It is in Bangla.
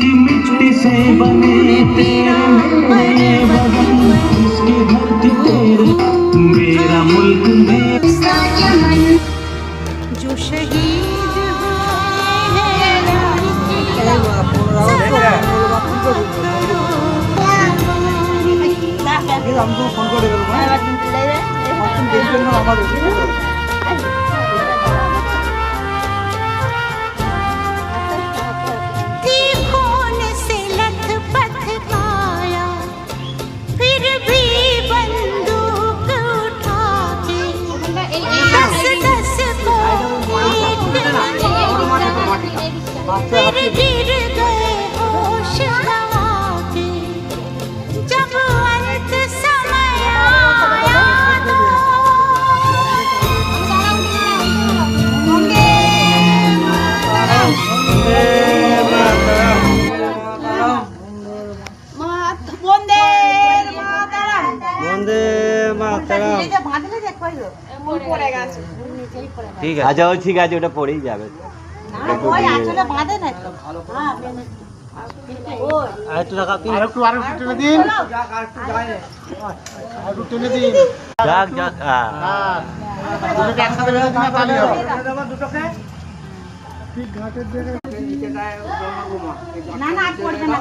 मिट्टी से बने तेरे मेरे बदन इसकी धरती तेरे मेरा मुल्क मेरा चमन जो शहीद हुए खून से लथपथ आया फिर भी बंदूक उठा के दस दस को फिर गिर गए होश गवा के जब अंत समय आया तो ঠিক আছে আচ্ছা ঠিক আছে ওটা পড়েই যাবে আরেকটু টাকা দিন আরেকটু টেনে দিন আরেকটু টেনে দিন যাক যাক দুটোকে একসাথে বেঁধে দিন তাহলে হবে দুটোকে ঠিক ঘাটের জায়গায় নিচে গায়ে না না আর পড়বে না